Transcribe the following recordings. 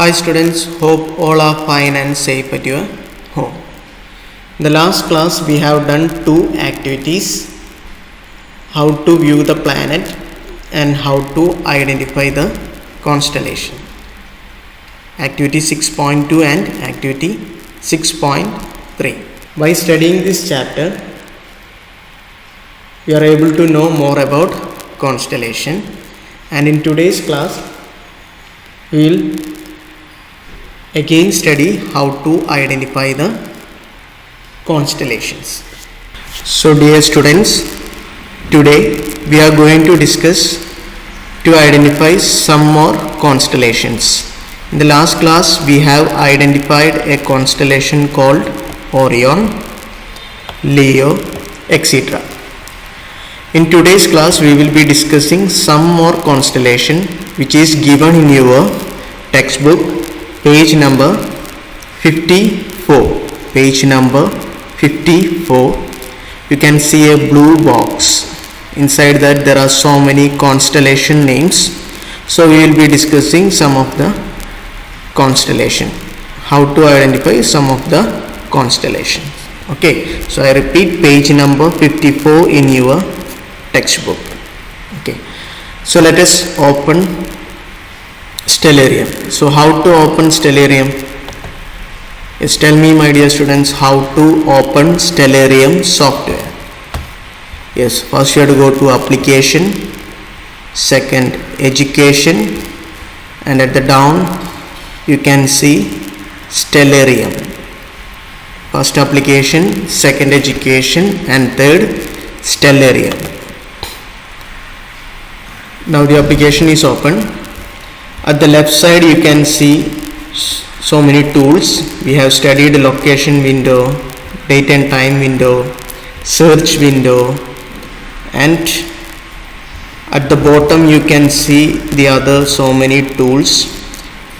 Hi students, hope all are fine and safe at your home. In the last class we have done two activities: how to view the planet and how to identify the constellation. Activity 6.2 and activity 6.3. By studying this chapter, we are able to know more about constellation, and in today's class we will again study how to identify the constellations. So dear students, today we are going to discuss to identify some more constellations. In the last class we have identified a constellation called Orion, Leo, etc. In today's class we will be discussing some more constellation which is given in your textbook, page number 54. Page number 54. You can see a blue box. Inside that there are so many constellation names. So we will be discussing some of the constellation. How to identify some of the constellations. Okay. So I repeat, page number 54 in your textbook. Okay. So let us open Stellarium. So how to open Stellarium? Yes, tell me my dear students, how to open Stellarium software. Yes, first you have to go to application, second education, and at the down you can see Stellarium. First application, second education, and third Stellarium. Now the application is open. At the left side you can see so many tools. We have studied location window, date and time window, search window, and at the bottom you can see the other so many tools.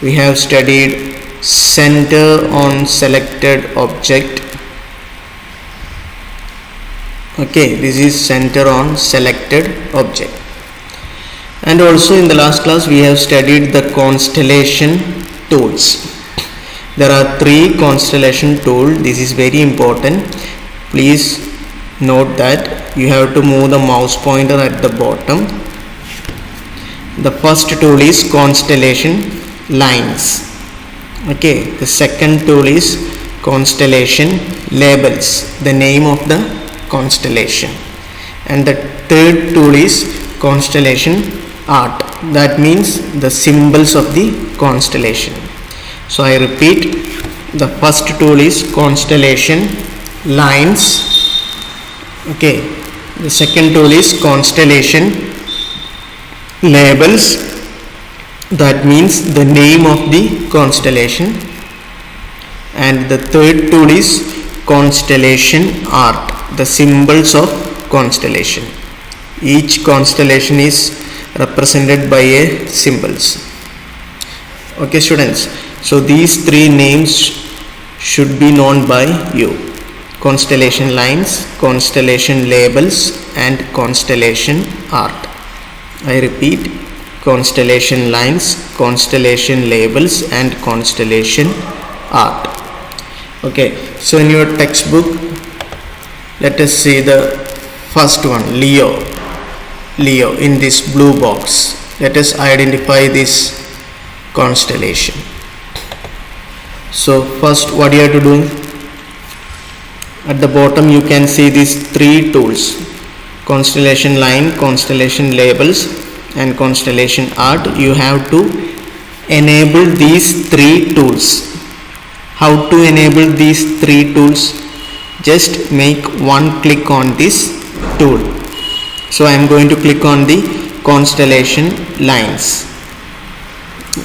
We have studied center on selected object. Okay, this is center on selected object. And also in the last class we have studied the constellation tools. There are three constellation tools. This is very important. Please note that you have to move the mouse pointer at the bottom. The first tool is constellation lines. Okay. The second tool is constellation labels, the name of the constellation. And the third tool is constellation art, that means the symbols of the constellation. So I repeat, the first tool is constellation lines. Okay, the second tool is constellation labels, that means the name of the constellation, and the third tool is constellation art, the symbols of constellation. Each constellation is represented by a symbols. Okay students, so these three names should be known by you: constellation lines, constellation labels, and constellation art. I repeat, constellation lines, constellation labels, and constellation art. Okay, so in your textbook let us see the first one, Leo. Leo, in this blue box. Let us identify this constellation. So first what you have to do, at the bottom you can see these three tools: constellation line, constellation labels, and constellation art. You have to enable these three tools. How to enable these three tools? Just make one click on this tool. So I am going to click on the constellation lines.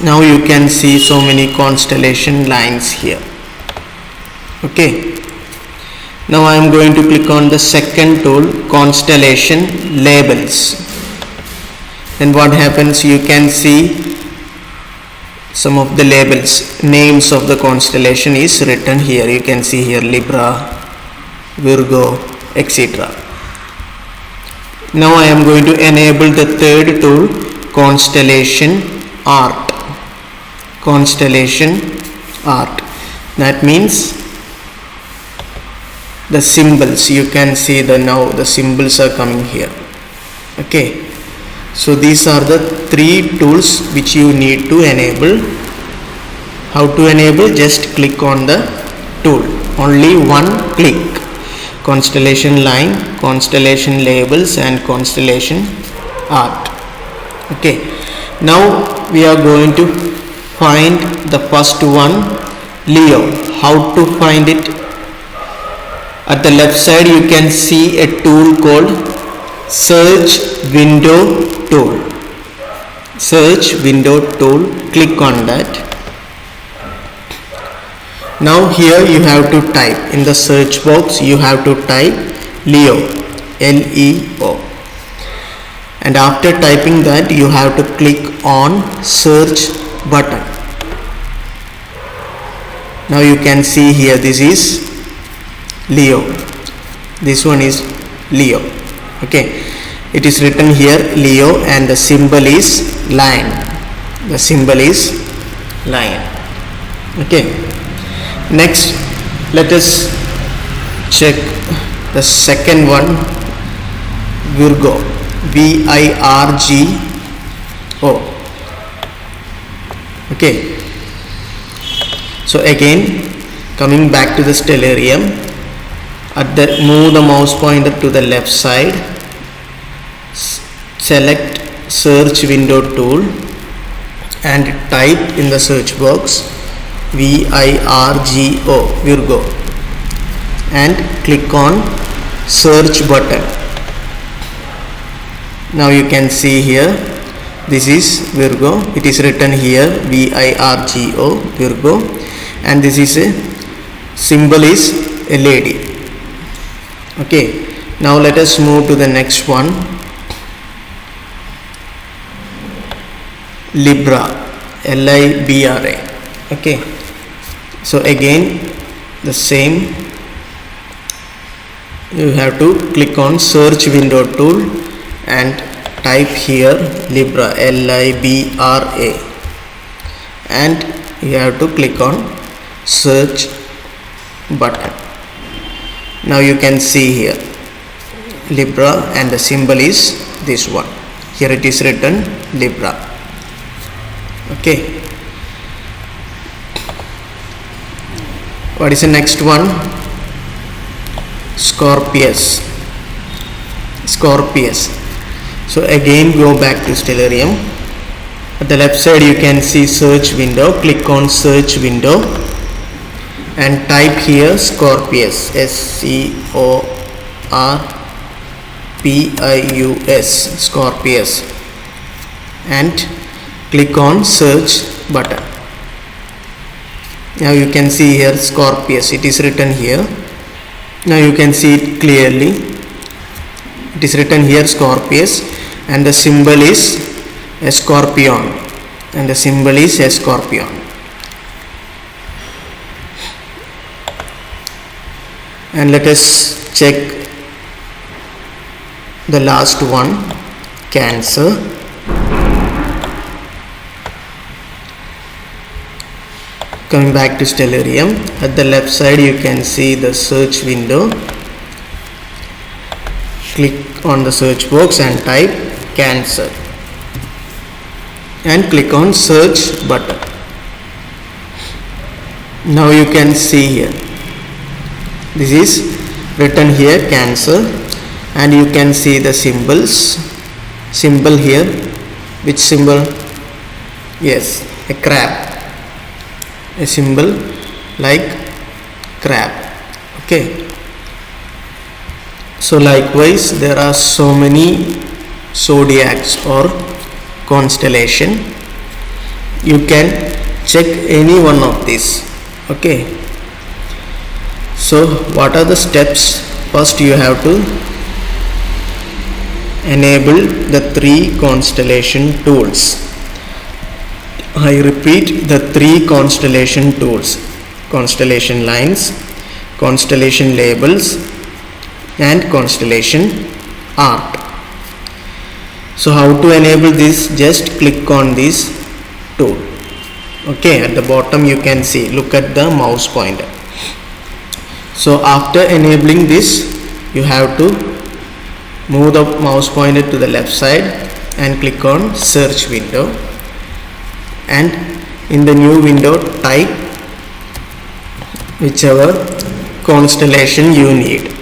Now you can see so many constellation lines here. Okay. Now I am going to click on the second tool, constellation labels. Then what happens, you can see some of the labels, names of the constellation is written here. You can see here Libra, Virgo, etc. Now I am going to enable the third tool, constellation art. constellation art. That means the symbols, you can see now the symbols are coming here. Okay, so these are the 3 tools which you need to enable. How to enable? Just click on the tool, only one click. Constellation line, constellation labels and constellation art. Okay, now we are going to find the first one, Leo. How to find it? At the left side you can see a tool called search window tool. Search window tool, click on that. Now here you have to type in the search box, you have to type Leo, Leo, and after typing that you have to click on search button. Now you can see here, this is Leo, this one is Leo. Okay, it is written here Leo and the symbol is lion. The symbol is lion. Okay, next let us check the second one, Virgo, Virgo. Okay, so again coming back to the Stellarium, move the mouse pointer to the left side, select search window tool and type in the search box Virgo, Virgo, and click on search button. Now you can see here, this is Virgo, it is written here Virgo, Virgo, and this is a symbol is a lady. Okay, now let us move to the next one, Libra, Libra. Okay, so again the same, you have to click on search window tool and type here Libra, Libra, and you have to click on search button. Now you can see here Libra and the symbol is this one. Here it is written Libra. Okay, what is the next one? Scorpius. Scorpius. So again go back to Stellarium. At the left side you can see search window, click on search window and type here Scorpius, Scorpius, Scorpius, and click on search button. Now you can see here Scorpius, it is written here. Now you can see it clearly, it is written here Scorpius and the symbol is a scorpion, and the symbol is a scorpion. And let us check the last one, Cancer. Coming back to Stellarium, at the left side you can see the search window. Click on the search box and type Cancer and click on search button. Now you can see here, this is written here Cancer, and you can see the symbol here. Which symbol? Yes, a crab, a symbol like crab. Okay, so likewise there are so many zodiacs or constellation. You can check any one of these. Okay, so what are the steps? First you have to enable the 3 constellation tools. I repeat, the 3 constellation tools: constellation lines, constellation labels and constellation art. So how to enable this? Just click on this tool. Okay, at the bottom you can see, look at the mouse pointer. So after enabling this, you have to move the mouse pointer to the left side and click on search window, and in the new window type whichever constellation you need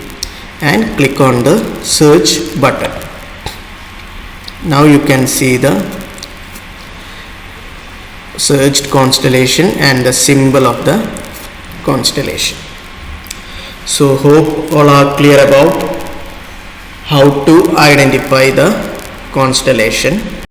and click on the search button. Now you can see the searched constellation and the symbol of the constellation. So hope all are clear about how to identify the constellation.